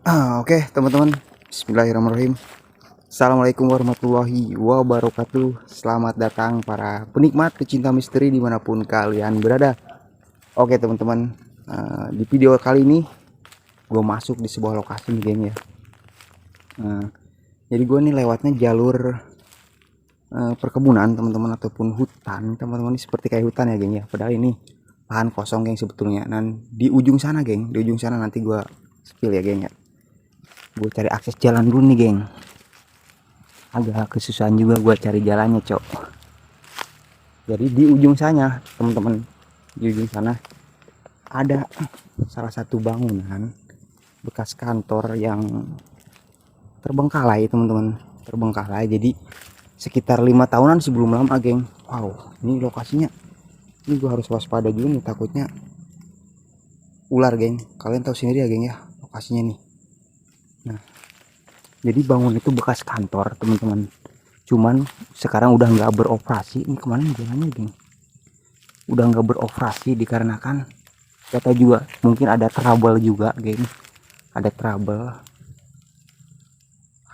Oke teman-teman, Bismillahirrahmanirrahim. Assalamualaikum warahmatullahi wabarakatuh. Selamat datang para penikmat pecinta misteri dimanapun kalian berada. Oke teman-teman, di video kali ini gue masuk di sebuah lokasi nih geng ya. Jadi gue nih lewatnya jalur perkebunan teman-teman, ataupun hutan teman-teman. Ini seperti kayak hutan ya geng ya, padahal ini lahan kosong geng sebetulnya. Dan di ujung sana geng, di ujung sana nanti gue spill ya geng ya. Gue cari akses jalan dulu nih geng, agak kesusahan juga gue cari jalannya cok. Jadi di ujung sana teman-teman, di ujung sana ada salah satu bangunan bekas kantor yang terbengkalai teman-teman, terbengkalai. Jadi sekitar 5 tahunan sebelum lama geng. Wow, ini lokasinya, ini gue harus waspada juga nih, takutnya ular geng. Kalian tahu sendiri ya geng ya lokasinya nih. Nah, jadi bangun itu bekas kantor teman-teman, cuman sekarang udah nggak beroperasi. Ini kemarin jalannya geng udah nggak beroperasi dikarenakan kata juga mungkin ada trouble juga geng, ada trouble.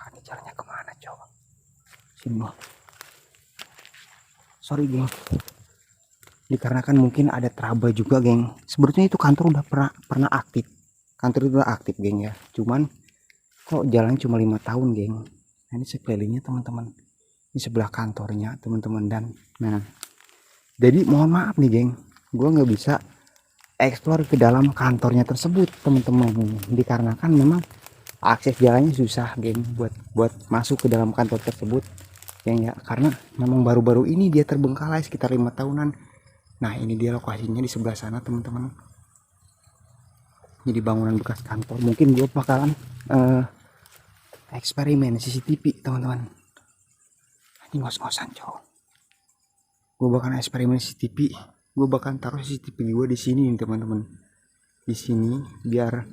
Ini jalannya kemana coba, sini sorry geng, dikarenakan mungkin ada trouble juga geng. Sebetulnya itu kantor udah pernah aktif, kantor itu udah aktif geng ya, cuman kok jalan cuma 5 tahun geng. Nah, ini sekelilingnya teman-teman, ini sebelah kantornya teman-teman. Dan nah, jadi mohon maaf nih geng, gue nggak bisa explore ke dalam kantornya tersebut teman-teman, dikarenakan memang akses jalannya susah geng buat masuk ke dalam kantor tersebut geng ya, karena memang baru-baru ini dia terbengkalai sekitar 5 tahunan. Nah, ini dia lokasinya di sebelah sana teman-teman. Jadi bangunan bekas kantor. Mungkin gue bakalan eksperimen CCTV teman-teman. Ini ngos-ngosan cowok. Gue bakalan eksperimen CCTV. Gue bakalan taruh CCTV gue di sini nih teman-teman. Di sini biar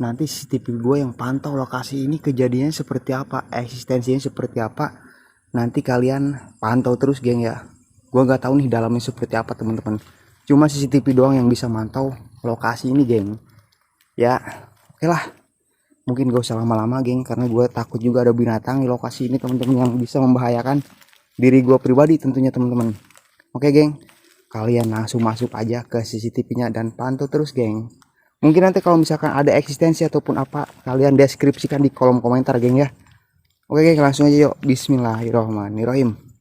nanti CCTV gue yang pantau lokasi ini kejadiannya seperti apa, eksistensinya seperti apa. Nanti kalian pantau terus geng ya. Gue nggak tahu nih dalamnya seperti apa teman-teman. Cuma CCTV doang yang bisa mantau lokasi ini geng. Ya, oke lah. Mungkin gak usah lama-lama geng, karena gue takut juga ada binatang di lokasi ini teman-teman yang bisa membahayakan diri gue pribadi tentunya teman-teman. Oke geng, kalian langsung masuk aja ke CCTV-nya dan pantau terus geng. Mungkin nanti kalau misalkan ada eksistensi ataupun apa, kalian deskripsikan di kolom komentar geng ya. Oke geng, langsung aja yuk. Bismillahirrohmanirrohim.